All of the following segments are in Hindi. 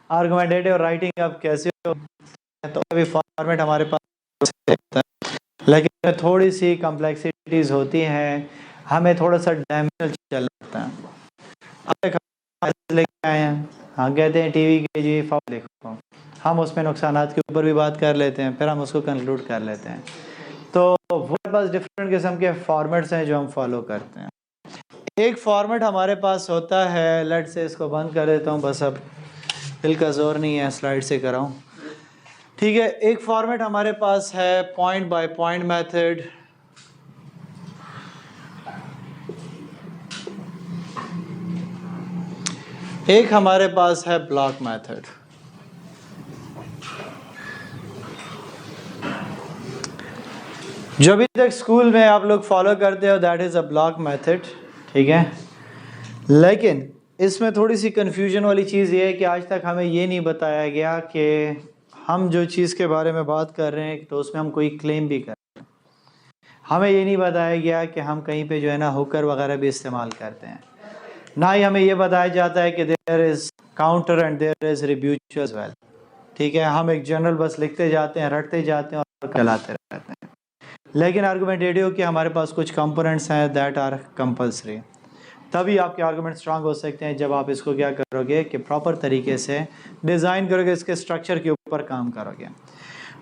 आर्गुमेंटेटिव राइटिंग अब कैसे हो, तो अभी फॉर्मेट हमारे पास होता है, लेकिन थोड़ी सी कम्प्लेक्सिटीज होती हैं, हमें थोड़ा सा डायमेंशनल चलता है। अब लेके आए हैं, हाँ कहते हैं टीवी के जी फॉर्म देखो, हम उसमें नुकसानात के ऊपर भी बात कर लेते हैं, फिर हम उसको कंक्लूड कर लेते हैं। तो वो बस डिफरेंट किस्म के फॉर्मेट्स हैं जो हम फॉलो करते हैं। एक फॉर्मेट हमारे पास होता है, लेट से इसको बंद कर देता हूँ, बस अब दिल का जोर नहीं है स्लाइड से कराऊँ, ठीक है। एक फॉर्मेट हमारे पास है पॉइंट बाय पॉइंट मेथड, एक हमारे पास है ब्लॉक मेथड। जो अभी तक स्कूल में आप लोग फॉलो करते हो that is a block method, ठीक है। लेकिन इसमें थोड़ी सी कन्फ्यूजन वाली चीज़ ये है कि आज तक हमें ये नहीं बताया गया कि हम जो चीज़ के बारे में बात कर रहे हैं तो उसमें हम कोई क्लेम भी कर रहे हैं। हमें ये नहीं बताया गया कि हम कहीं पे जो है ना हुकर वगैरह भी इस्तेमाल करते हैं, ना ही हमें ये बताया जाता है कि there is counter and there is rebut as well, ठीक है। हम एक जनरल बस लिखते जाते हैं, रटते जाते हैं और चलाते रहते हैं। लेकिन आर्गुमेंटेटिव के हमारे पास कुछ कंपोनेंट्स हैं दैट आर कंपल्सरी, तभी आपके आर्गुमेंट स्ट्रांग हो सकते हैं जब आप इसको क्या करोगे कि प्रॉपर तरीके से डिज़ाइन करोगे, इसके स्ट्रक्चर के ऊपर काम करोगे।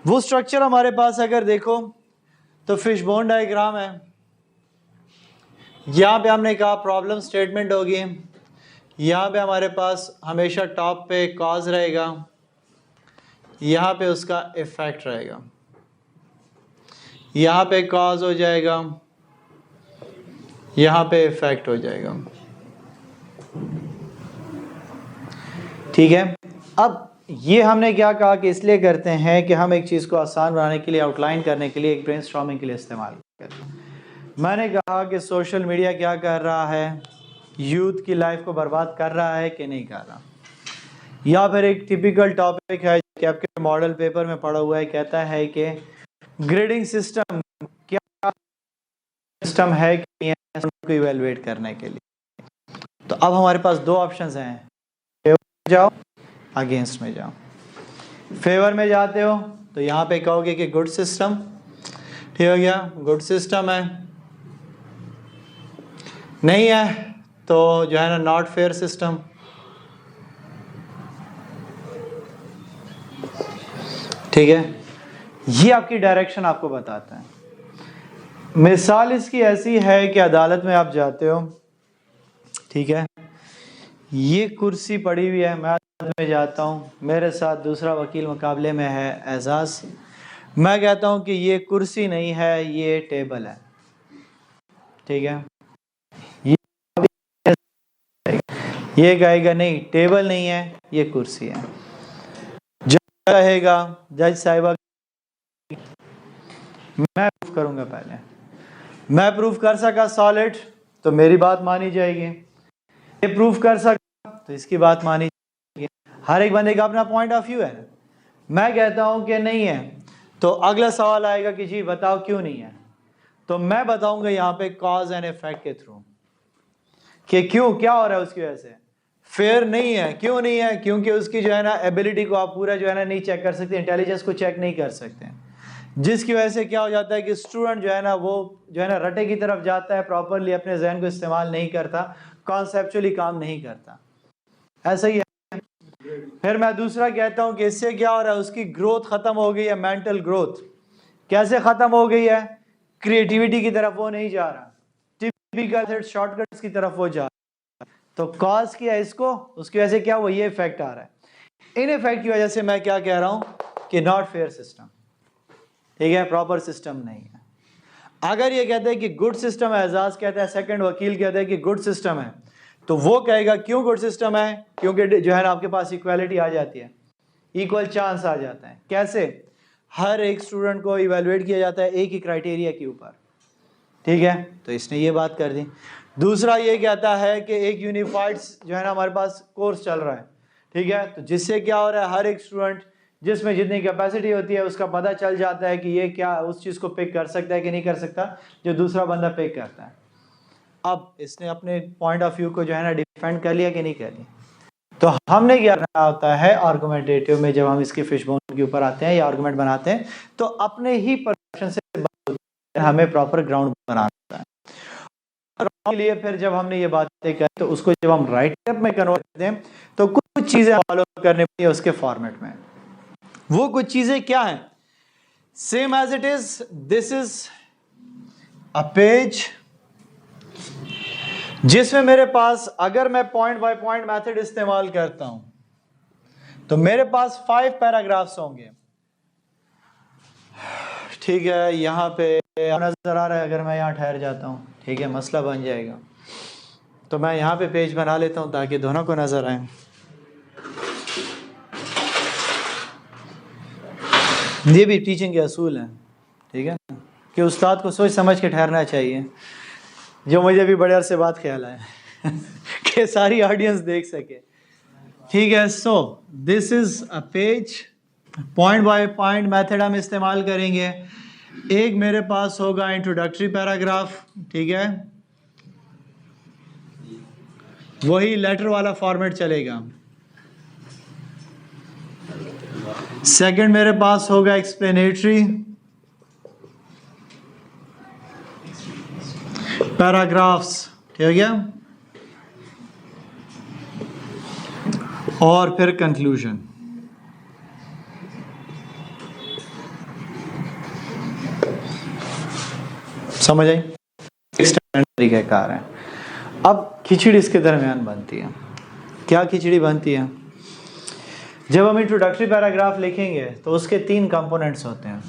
वो स्ट्रक्चर हमारे पास अगर देखो तो फिश बोन डायग्राम है, यहाँ पे हमने कहा प्रॉब्लम स्टेटमेंट होगी, यहाँ पे हमारे पास हमेशा टॉप पे कॉज रहेगा, यहाँ पे उसका इफेक्ट रहेगा, यहाँ पे कॉज हो जाएगा, यहाँ पे इफेक्ट हो जाएगा, ठीक है। अब ये हमने क्या कहा कि इसलिए करते हैं कि हम एक चीज़ को आसान बनाने के लिए, आउटलाइन करने के लिए, एक ब्रेनस्टॉर्मिंग के लिए इस्तेमाल करते हैं। मैंने कहा कि सोशल मीडिया क्या कर रहा है, यूथ की लाइफ को बर्बाद कर रहा है कि नहीं कर रहा, या फिर एक टिपिकल टॉपिक है कि आपके मॉडल पेपर में पढ़ा हुआ है, कहता है कि ग्रेडिंग सिस्टम क्या सिस्टम है कि को इवेलुएट करने के लिए। तो अब हमारे पास दो ऑप्शंस हैं, फेवर में जाओ, अगेंस्ट में जाओ। फेवर में जाते हो तो यहाँ पे कहोगे कि गुड सिस्टम, ठीक हो गया, गुड सिस्टम है, नहीं है तो जो है ना नॉट फेयर सिस्टम, ठीक है। ये आपकी डायरेक्शन आपको बताता है। मिसाल इसकी ऐसी है कि अदालत में आप जाते हो, ठीक है, ये कुर्सी पड़ी हुई है, मैं अदालत में जाता हूँ, मेरे साथ दूसरा वकील मुकाबले में है एजाज, मैं कहता हूँ कि ये कुर्सी नहीं है, ये टेबल है, ठीक है। ये कहेगा नहीं टेबल नहीं है, ये कुर्सी है। जज कहेगा, जज साहिबा मैं प्रूफ करूंगा, पहले मैं प्रूफ कर सका सॉलिड तो मेरी बात मानी जाएगी, ये प्रूफ कर सका तो इसकी बात मानी जाएगी। हर एक बंदे का अपना पॉइंट ऑफ व्यू है। मैं कहता हूं कि नहीं है तो अगला सवाल आएगा कि जी बताओ क्यों नहीं है, तो मैं बताऊंगा यहाँ पे कॉज एंड इफेक्ट के थ्रू कि क्यों, क्या हो रहा है उसकी वजह से। फेयर नहीं है, क्यों नहीं है, क्योंकि उसकी जो है ना एबिलिटी को आप पूरा जो है ना नहीं चेक कर सकते, इंटेलिजेंस को चेक नहीं कर सकते, जिसकी वजह से क्या हो जाता है कि स्टूडेंट जो है ना वो जो है ना रटे की तरफ जाता है, प्रॉपरली अपने जहन को इस्तेमाल नहीं करता, कॉन्सेप्चुअली काम नहीं करता, ऐसा ही है। फिर मैं दूसरा कहता हूं कि इससे क्या हो रहा है, उसकी ग्रोथ खत्म हो गई है, मेंटल ग्रोथ कैसे खत्म हो गई है, क्रिएटिविटी की तरफ वो नहीं जा रहा, टिपिकल शॉर्टकट्स की तरफ वो जा रहा है। तो कॉज किया इसको, उसकी वजह से क्या हुआ, ये इफेक्ट आ रहा है। इन इफेक्ट की वजह से मैं क्या कह रहा हूं कि नॉट फेयर सिस्टम, ठीक है, प्रॉपर सिस्टम नहीं है। अगर ये कहते हैं कि गुड सिस्टम है, एजाज कहता है, सेकंड वकील कहता है कि गुड सिस्टम है, तो वो कहेगा क्यों गुड सिस्टम है, क्योंकि जो है ना आपके पास इक्वालिटी आ जाती है, इक्वल चांस आ जाता है। कैसे, हर एक स्टूडेंट को इवेलुएट किया जाता है एक ही क्राइटेरिया के ऊपर, ठीक है, तो इसने ये बात कर दी। दूसरा ये कहता है कि एक यूनिफाइड जो है ना हमारे पास कोर्स चल रहा है, ठीक है, तो जिससे क्या हो रहा है, हर एक स्टूडेंट जिसमें जितनी कैपेसिटी होती है उसका पता चल जाता है कि ये क्या उस चीज़ को पिक कर सकता है कि नहीं कर सकता जो दूसरा बंदा पिक करता है। अब इसने अपने पॉइंट ऑफ व्यू को जो है ना डिफेंड कर लिया कि नहीं कर लिया, तो हमने क्या करना होता है आर्गुमेंटेटिव में, जब हम इसके फिशबोन के ऊपर आते हैं या आर्गुमेंट बनाते हैं, तो अपने ही परसेप्शन से हमें प्रॉपर ग्राउंड बनाना होता है। के लिए फिर जब हमने ये बातें कही तो उसको जब हम राइट अप में कन्वर्ट करते हैं तो कुछ चीजें फॉलो करने पड़ती है उसके फॉर्मेट में। वो कुछ चीजें क्या हैं? Same as it is, this is a page जिसमें मेरे पास, अगर मैं पॉइंट बाय पॉइंट मेथड इस्तेमाल करता हूं तो मेरे पास 5 पैराग्राफ्स होंगे। ठीक है, यहां पे नजर आ रहा है, अगर मैं यहां ठहर जाता हूं, ठीक है, मसला बन जाएगा, तो मैं यहां पे पेज बना लेता हूं ताकि दोनों को नजर आए। ये भी टीचिंग के असूल हैं, ठीक है, कि उस्ताद को सोच समझ के ठहरना चाहिए, जो मुझे भी बड़े अरसे बाद ख्याल आया कि सारी ऑडियंस देख सके। ठीक है, so this is a page, point by point method हम इस्तेमाल करेंगे। एक मेरे पास होगा इंट्रोडक्टरी पैराग्राफ, ठीक है, वही लेटर वाला फॉर्मेट चलेगा। सेकंड मेरे पास होगा एक्सप्लेनेटरी पैराग्राफ्स, ठीक है क्या, और फिर कंक्लूजन। समझ आई? तरीक़ाकार है। अब खिचड़ी इसके दरमियान बनती है। क्या खिचड़ी बनती है? जब हम इंट्रोडक्टरी पैराग्राफ लिखेंगे तो उसके 3 कंपोनेंट्स होते हैं।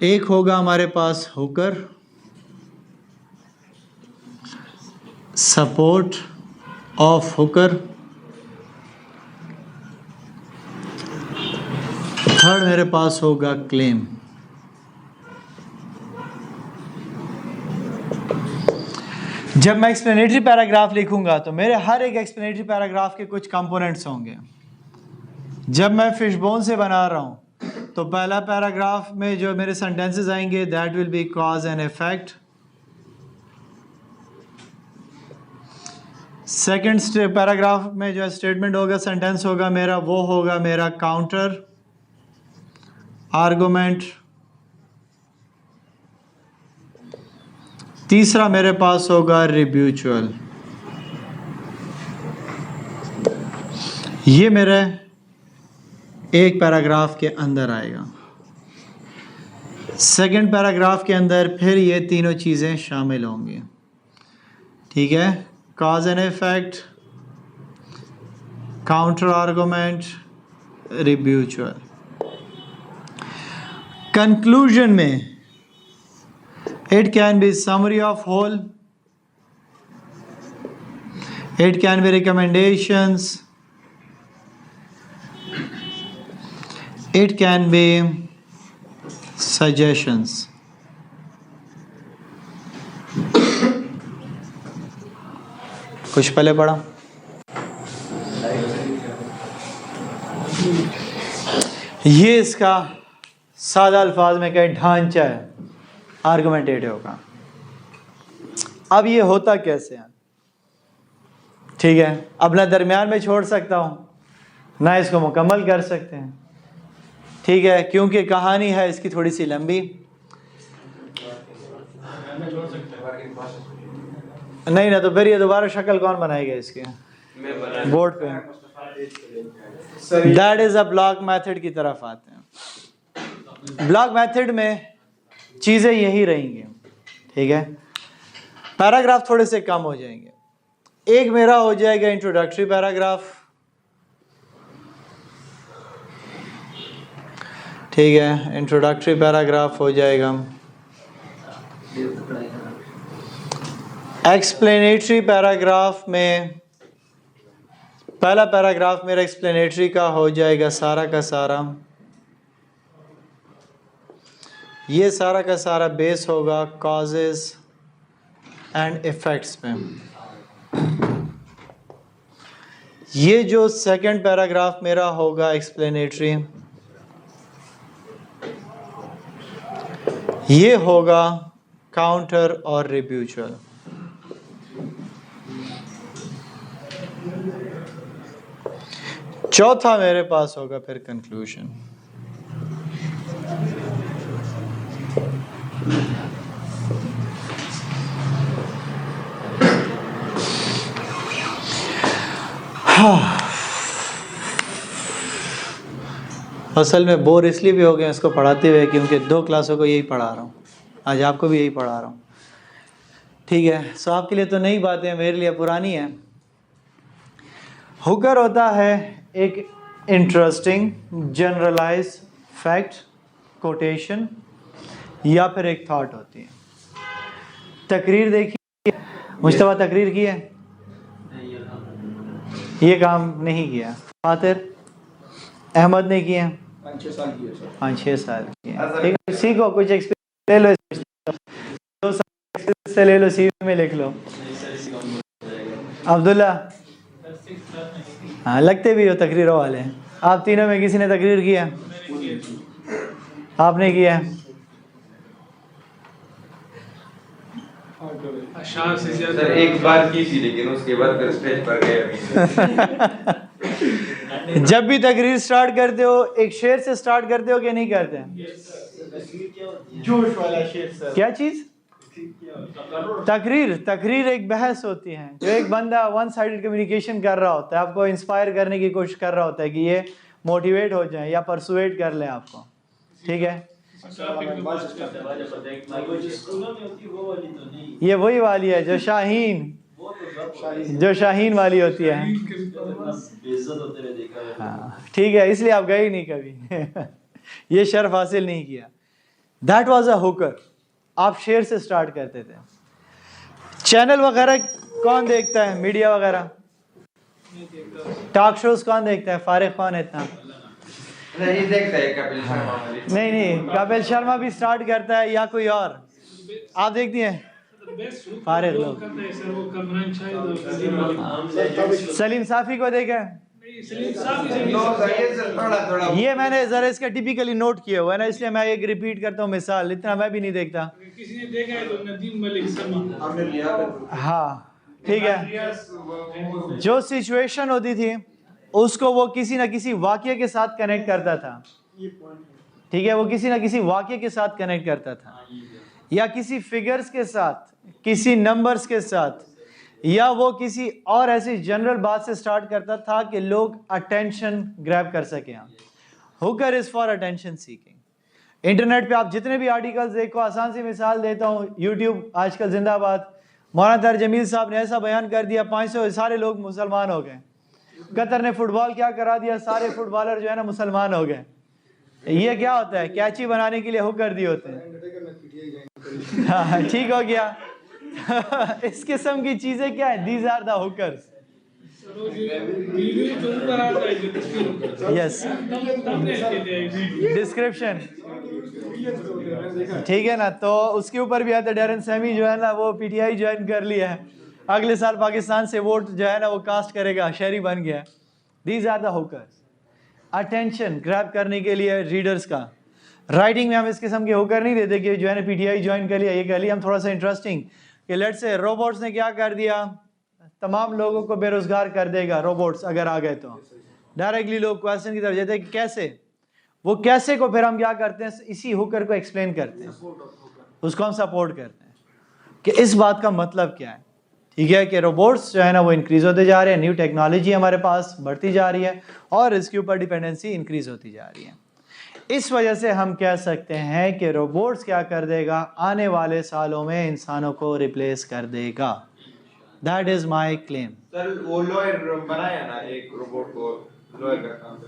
एक होगा हमारे पास hooker, support of hooker, third मेरे पास होगा क्लेम। जब मैं एक्सप्लेनेटरी पैराग्राफ लिखूंगा तो मेरे हर एक एक्सप्लेनेटरी पैराग्राफ के कुछ कंपोनेंट्स होंगे। जब मैं फिशबोन से बना रहा हूं तो पहला पैराग्राफ में जो मेरे सेंटेंसेस आएंगे, that will be cause and effect. Second paragraph में जो स्टेटमेंट होगा, सेंटेंस होगा मेरा, वो होगा मेरा काउंटर आर्गुमेंट। तीसरा मेरे पास होगा रिब्यूचुअल। ये मेरे एक पैराग्राफ के अंदर आएगा। सेकंड पैराग्राफ के अंदर फिर ये तीनों चीज़ें शामिल होंगी, ठीक है, cause and effect, counter argument, rebuttal. Conclusion में it can be summary of whole, it can be recommendations, it can be suggestions. कुछ पहले पढ़ा? ये इसका सादा अल्फाज में कहीं ढांचा है आर्गुमेंटेटिव का। अब ये होता कैसे है? ठीक है, अब ना दरमियान में छोड़ सकता हूँ ना इसको मुकम्मल कर सकते हैं, ठीक है, क्योंकि कहानी है इसकी थोड़ी सी लंबी। नहीं ना, तो फिर ये दोबारा शक्ल कौन बनाएगा इसके बोर्ड पे? That is a block method की तरफ आते हैं। ब्लॉक मेथड में चीज़ें यही रहेंगी, ठीक है, पैराग्राफ थोड़े से कम हो जाएंगे। एक मेरा हो जाएगा इंट्रोडक्टरी पैराग्राफ, ठीक है, इंट्रोडक्टरी पैराग्राफ हो जाएगा। एक्सप्लेनेटरी पैराग्राफ में पहला पैराग्राफ मेरा एक्सप्लेनेटरी का हो जाएगा सारा का सारा। ये सारा का सारा बेस होगा कॉजेस एंड इफेक्ट्स पे। ये जो सेकंड पैराग्राफ मेरा होगा एक्सप्लेनेटरी, ये होगा काउंटर और रिब्यूचुअल। चौथा मेरे पास होगा फिर कंक्लूजन। असल में बोर इसलिए भी हो गए इसको पढ़ाते हुए क्योंकि 2 क्लासों को यही पढ़ा रहा हूँ, आज आपको भी यही पढ़ा रहा हूँ। ठीक है, सो आपके लिए तो नई बातें हैं, मेरे लिए पुरानी है। हुकर होता है एक इंटरेस्टिंग जनरलाइज फैक्ट, कोटेशन या फिर एक थॉट होती है। तकरीर देखिए, मुश्तबा तकरीर की है, ये काम नहीं किया। फातिर अहमद ने किया, 5-6 साल किया। ठीक है, सीखो, कुछ एक्सपीरियंस ले लो, 2 साल से ले लो, सीवी में लिख लो। अब्दुल्ला, हाँ लगते भी हो तकरीरों वाले। आप तीनों में किसी ने तकरीर किया? आपने किया? सर एक बार की थी लेकिन उसके बाद फिर स्टेज पर गए। जब भी तकरीर स्टार्ट करते हो एक शेर से स्टार्ट करते हो कि नहीं करते? जोश वाला शेर सर। क्या चीज? तकरीर एक बहस होती है, जो एक बंदा वन साइडेड कम्युनिकेशन कर रहा होता है, आपको इंस्पायर करने की कोशिश कर रहा होता है कि ये मोटिवेट हो जाए या परसुएट कर लें आपको। ठीक है, ये वही वाली है जो शाहीन वाली होती है। हाँ ठीक है, इसलिए आप गए ही नहीं कभी। ये शर्फ हासिल नहीं किया। That was a Hooker. आप शेर से स्टार्ट करते थे। चैनल वगैरह कौन देखता है? मीडिया वगैरह, टॉक शोज कौन देखता है? फारिग कौन है इतना? नहीं देखता है कपिल शर्मा वाली। नहीं, कपिल शर्मा भी स्टार्ट करता है या कोई और? आप देखती हैं? फारिग लोग। सलीम साफी को देखा? ये मैंने जरा इसका टिपिकली नोट किया हुआ है ना, इसलिए मैं एक रिपीट करता हूँ मिसाल, इतना मैं भी नहीं देखता। किसी ने देखा है तो नदीम मलिक समा। हाँ ठीक है, जो सिचुएशन होती थी उसको वो किसी ना किसी वाक्य के साथ कनेक्ट करता था। ठीक है, वो किसी ना किसी वाक्य के साथ कनेक्ट करता था, या किसी फिगर्स के साथ, किसी नंबर्स के साथ, या वो किसी और ऐसी जनरल बात से स्टार्ट करता था कि लोग अटेंशन ग्रैब कर सकें। Hooker is for attention seeking. Internet पे आप जितने भी आर्टिकल्स देखो, आसान सी मिसाल देता हूँ, यूट्यूब आजकल जिंदाबाद। मौलाना तारिक जमील साहब ने ऐसा बयान कर दिया 500 सारे लोग मुसलमान हो गए। कतर ने फुटबॉल क्या करा दिया, सारे फुटबॉलर जो है ना मुसलमान हो गए। ये क्या होता है? कैची बनाने के लिए हुकर दिए होते हैं। हाँ ठीक हो गया। इस किस्म की चीजें क्या है? These are the hookers. Yes, description ठीक है ना, तो उसके ऊपर भी आता है डैरन सैमी जो है ना वो पीटीआई ज्वाइन कर लिया है, अगले साल पाकिस्तान से वोट जो है ना वो कास्ट करेगा, शहरी बन गया। These are the hookers. Attention grab करने के लिए रीडर्स का। राइटिंग में हम इस किस्म के हुकर नहीं देते कि जो है ना पीटीआई ज्वाइन कर लिया, ये कर लिया। हम थोड़ा सा इंटरेस्टिंग कि लेट्स से रोबोट्स ने क्या कर दिया, तमाम लोगों को बेरोजगार कर देगा रोबोट्स अगर आ गए तो। डायरेक्टली लोग क्वेश्चन की तरफ जाते हैं कि कैसे, वो कैसे को फिर हम क्या करते हैं, इसी हुकर को एक्सप्लेन करते हैं, उसको हम सपोर्ट करते हैं कि इस बात का मतलब क्या है। ठीक है, कि रोबोट्स जो है ना वो इंक्रीज होते जा रहे हैं, न्यू टेक्नोलॉजी हमारे पास बढ़ती जा रही है और इसके ऊपर डिपेंडेंसी इंक्रीज होती जा रही है। इस वजह से हम कह सकते हैं कि रोबोट्स क्या कर देगा, आने वाले सालों में इंसानों को रिप्लेस कर देगा। That is my claim. Sir वो लॉयर बनाया ना एक रोबोट को, लॉयर का काम।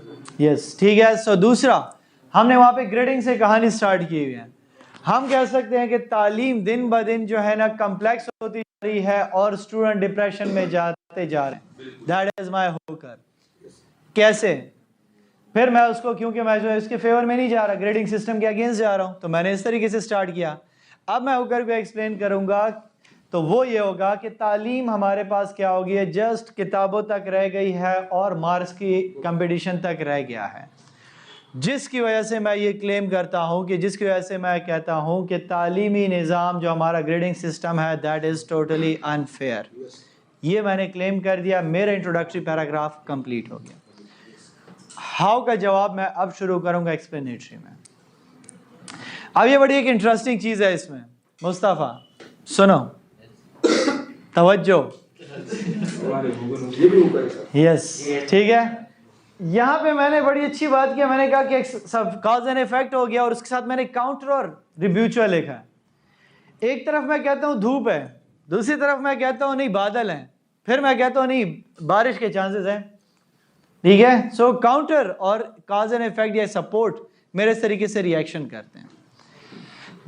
यस ठीक है। सो दूसरा, हमने वहां पे ग्रेडिंग से कहानी स्टार्ट की हुई है। हम कह सकते हैं कि तालीम दिन ब दिन जो है ना कम्प्लेक्स होती जा रही है और स्टूडेंट डिप्रेशन में जाते जा रहे हैं। That is my Hooker. कैसे? फिर मैं उसको, क्योंकि मैं जो है इसके फेवर में नहीं जा रहा, ग्रेडिंग सिस्टम के अगेंस्ट जा रहा हूं, तो मैंने इस तरीके से स्टार्ट किया। अब मैं हुकर को एक्सप्लेन करूंगा तो वो ये होगा कि तालीम हमारे पास क्या होगी, जस्ट किताबों तक रह गई है और मार्क्स की कंपटीशन तक रह गया है। जिसकी वजह से मैं ये क्लेम करता हूँ कि जिसकी वजह से मैं कहता हूँ कि तालीमी निज़ाम जो हमारा ग्रेडिंग सिस्टम है दैट इज़ टोटली अनफेयर। ये मैंने क्लेम कर दिया, मेरा इंट्रोडक्टरी पैराग्राफ कंप्लीट हो गया। हाउ का जवाब मैं अब शुरू करूंगा एक्सप्लेनेटरी में। अब ये बड़ी एक इंटरेस्टिंग चीज है इसमें, मुस्तफ़ा सुनो, तवज्जो, यस ठीक है। यहाँ पे मैंने बड़ी अच्छी बात की, मैंने कहा कि सब कॉज एंड इफेक्ट हो गया और उसके साथ मैंने काउंटर और रिब्यूचुअल लिखा है। एक तरफ मैं कहता हूँ धूप है, दूसरी तरफ मैं कहता हूँ नहीं बादल हैं, फिर मैं कहता हूँ नहीं बारिश के चांसेस हैं, ठीक है। सो काउंटर और कॉज एंड इफेक्ट या सपोर्ट मेरे इस तरीके से रिएक्शन करते हैं।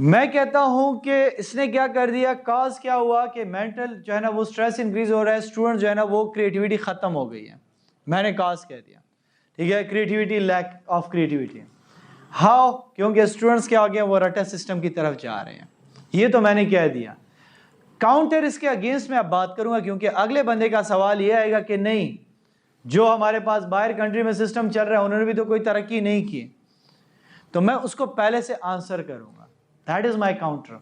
मैं कहता हूं कि इसने क्या कर दिया, कॉज क्या हुआ कि मेंटल जो है ना वो स्ट्रेस इंक्रीज हो रहा है, स्टूडेंट जो है ना वो क्रिएटिविटी खत्म हो गई है, मैंने कॉज कह दिया, ठीक है। Creativity, lack of creativity, how, क्योंकि स्टूडेंट्स क्या हो गए वो रटा सिस्टम की तरफ जा रहे हैं, ये तो मैंने कह दिया। काउंटर इसके अगेंस्ट में अब बात करूंगा, क्योंकि अगले बंदे का सवाल ये आएगा कि नहीं जो हमारे पास बाहर कंट्री में सिस्टम चल रहा है उन्होंने भी तो कोई तरक्की नहीं की, तो मैं उसको पहले से आंसर करूंगा। दैट इज माई काउंटर,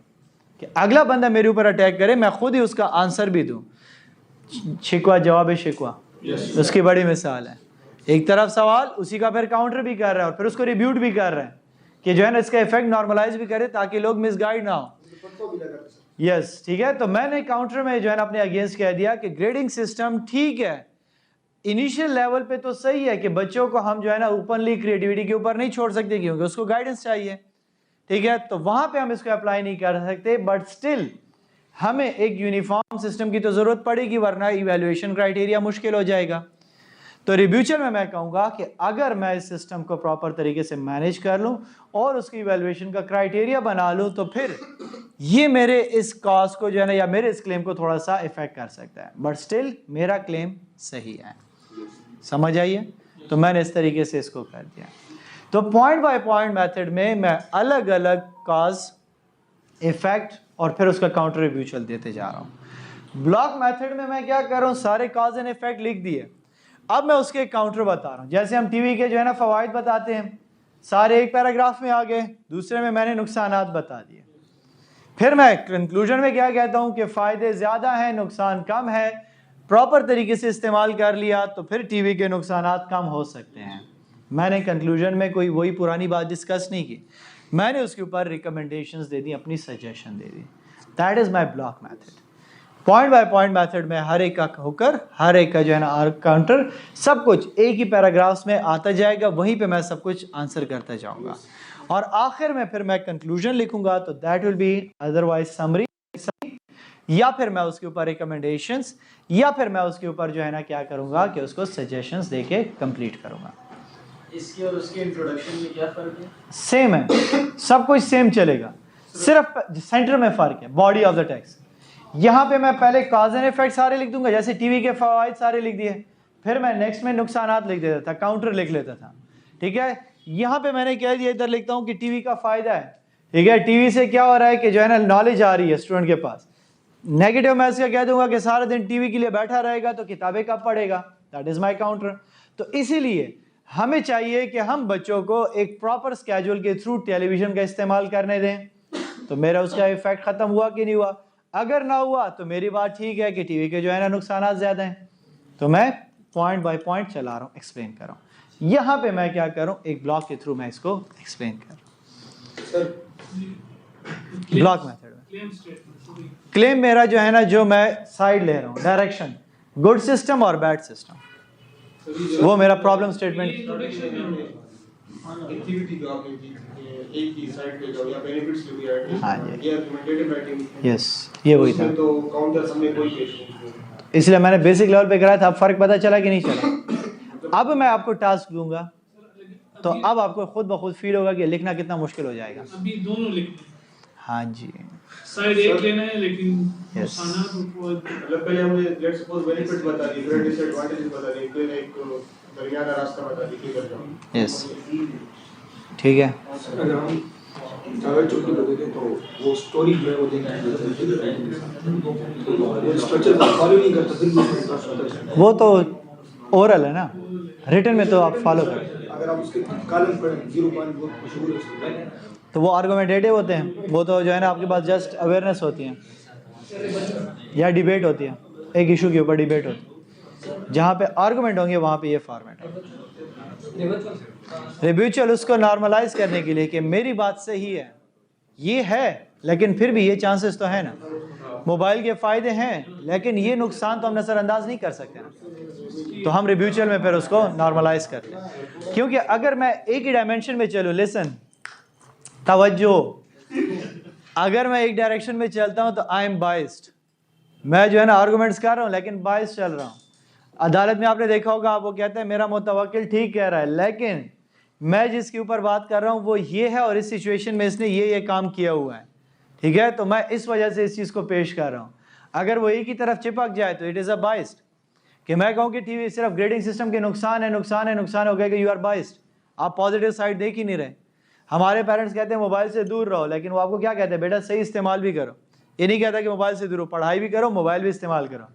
कि अगला बंदा मेरे ऊपर अटैक करे मैं खुद ही उसका आंसर भी दूं। शिकवा जवाब शिकवा, उसकी बड़ी मिसाल है। एक तरफ सवाल, उसी का फिर काउंटर भी कर रहा है और फिर उसको रिब्यूट भी कर रहा है कि जो है ना इसका इफेक्ट नॉर्मलाइज भी करे ताकि लोग मिसगाइड ना हो। यस ठीक है। तो मैंने काउंटर में जो है ना अपने अगेंस्ट कह दिया कि ग्रेडिंग सिस्टम ठीक है, इनिशियल लेवल पे तो सही है कि बच्चों को हम जो है ना ओपनली क्रिएटिविटी के ऊपर नहीं छोड़ सकते क्योंकि उसको गाइडेंस चाहिए, ठीक है। तो वहां पे हम इसको अप्लाई नहीं कर सकते, बट स्टिल हमें एक यूनिफॉर्म सिस्टम की तो जरूरत पड़ेगी, वरना इवैल्यूएशन क्राइटेरिया मुश्किल हो जाएगा। तो रिव्यूचल में मैं कहूँगा कि अगर मैं इस सिस्टम को प्रॉपर तरीके से मैनेज कर लूँ और उसकी इवैल्यूएशन का क्राइटेरिया बना लूँ तो फिर ये मेरे इस कॉज को जो है ना या मेरे इस क्लेम को थोड़ा सा इफेक्ट कर सकता है, बट स्टिल मेरा क्लेम सही है। समझ आइए, तो मैंने इस तरीके से इसको कर दिया। तो पॉइंट बाय पॉइंट मेथड में मैं अलग अलग कॉज, इफेक्ट और फिर उसका काउंटर रिव्यूचल देते जा रहा हूँ। ब्लॉक मेथड में मैं क्या कर रहा हूँ, सारे कॉज एंड इफेक्ट लिख दिए, अब मैं उसके काउंटर बता रहा हूँ। जैसे हम टीवी के जो है ना फवाइद बताते हैं, सारे एक पैराग्राफ में आ गए, दूसरे में मैंने नुकसानात बता दिए, फिर मैं कंक्लूजन में क्या कहता हूँ कि फ़ायदे ज़्यादा हैं नुकसान कम है, प्रॉपर तरीके से इस्तेमाल कर लिया तो फिर टीवी के नुकसानात कम हो सकते हैं। मैंने कंक्लूजन में कोई वही पुरानी बात डिस्कस नहीं की, मैंने उसके ऊपर रिकमेंडेशंस दे दी, अपनी suggestion they the. That is my block method. Point by point method में हर एक का होकर हर एक का जो है ना काउंटर सब कुछ एक ही पैराग्राफ्स में आता जाएगा, वहीं पे मैं सब कुछ आंसर करता जाऊंगा और आखिर में फिर मैं कंक्लूजन लिखूंगा तो that will be otherwise summary, या फिर मैं उसके ऊपर रिकमेंडेशंस, या फिर मैं उसके ऊपर जो है ना क्या करूंगा कि उसको सजेशंस देके कंप्लीट करूंगा। इसके और उसके इंट्रोडक्शन में क्या फर्क है? सेम है, सब कुछ सेम चलेगा, सिर्फ सेंटर में फर्क है, बॉडी ऑफ द टेक्स्ट। यहाँ पे मैं पहले कॉज एंड इफेक्ट सारे लिख दूंगा, जैसे टीवी के फवाइद सारे लिख दिए, फिर मैं नेक्स्ट में नुकसानात लिख देता था, काउंटर लिख लेता था, ठीक है। यहाँ पे मैंने कह दिया, इधर लिखता हूँ कि टीवी का फायदा है, ठीक है, टीवी से क्या हो रहा है कि जो है ना नॉलेज आ रही है स्टूडेंट के पास। नेगेटिव मैं इसका कह दूंगा कि सारा दिन टीवी के लिए बैठा रहेगा तो किताबें कब पढ़ेगा, दैट इज माई काउंटर। तो इसीलिए हमें चाहिए कि हम बच्चों को एक प्रॉपर स्केड्यूल के थ्रू टेलीविजन का इस्तेमाल करने दें। तो मेरा उसका इफेक्ट खत्म हुआ कि नहीं हुआ? अगर ना हुआ तो मेरी बात ठीक है कि टीवी के जो है ना नुकसान ज्यादा हैं। तो मैं पॉइंट बाय पॉइंट चला रहा हूँ, एक्सप्लेन कर रहा हूँ। यहाँ पे मैं क्या कर रहा हूँ, एक ब्लॉक के थ्रू मैं इसको एक्सप्लेन कर रहा हूँ। ब्लॉक मेथड में क्लेम मेरा जो है ना, जो मैं साइड ले रहा हूँ, डायरेक्शन, गुड सिस्टम और बैड सिस्टम, वो मेरा प्रॉब्लम स्टेटमेंट। हाँ जी, यस, ये वही था। इसलिए मैंने बेसिक लेवल पे कराया था। अब फर्क पता चला कि नहीं चला? अब मैं आपको टास्क दूंगा तो अब आपको खुद ब खुद फील होगा कि लिखना कितना मुश्किल हो जाएगा। अभी दोनों लिखने। हाँ जी, साइड एक लेना है लेकिन मतलब पहले हमें लेट्स सपोज बेनिफिट्स बता दी, फिर डिसएडवांटेजेस बता दी, फिर एक दरमियाना रास्ता बता दी कि कर जाओ। यस, ठीक है। अगर हम अगर चुटकी बदले तो वो स्टोरी जो है वो देना है, वो स्ट्रक्चर फॉलो नहीं करता, फिर वो तो ओरल है ना, रिटन में तो आप फॉलो करें। अगर आप उसके कॉलम पढ़ें 0 पॉइंट बहुत मशहूर है, तो वो आर्गुमेंटेटिव होते हैं, वो तो जो है ना आपके पास जस्ट अवेयरनेस होती है या डिबेट होती है, एक इशू के ऊपर डिबेट होती है। जहाँ पे आर्गुमेंट होंगे वहाँ पे ये फॉर्मेट है। रिब्यूचल उसको नॉर्मलाइज करने के लिए कि मेरी बात सही है, ये है लेकिन फिर भी ये चांसेस तो है ना, मोबाइल के फ़ायदे हैं लेकिन ये नुकसान तो हम नज़रअंदाज नहीं कर सकते ना, तो हम रिब्यूचल में फिर उसको नॉर्मलाइज करते हैं। क्योंकि अगर मैं एक ही डायमेंशन में चलूँ, लिसन, तवज्जो, अगर मैं एक डायरेक्शन में चलता हूँ तो आई एम बाइस्ड, मैं जो है ना आर्गूमेंट्स कर रहा हूँ लेकिन बाइस चल रहा हूँ। अदालत में आपने देखा होगा, वो कहते हैं मेरा मुतवक्किल ठीक कह रहा है लेकिन मैं जिसके ऊपर बात कर रहा हूँ वो ये है और इस सिचुएशन में इसने ये काम किया हुआ है, ठीक है, तो मैं इस वजह से इस चीज़ को पेश कर रहा हूँ। अगर वो एक ही तरफ चिपक जाए तो इट इज़ अ बाइस्ड, कि मैं कहूँ कि टीवी सिर्फ ग्रेडिंग सिस्टम के नुकसान है, नुकसान है, नुकसान हो गया कि यू आर बाइस्ड, आप पॉजिटिव साइड देख ही नहीं रहे। हमारे पेरेंट्स कहते हैं मोबाइल से दूर रहो, लेकिन वो आपको क्या कहते हैं, बेटा सही इस्तेमाल भी करो। ये नहीं कहता कि मोबाइल से दूर हो, पढ़ाई भी करो, मोबाइल भी इस्तेमाल करो।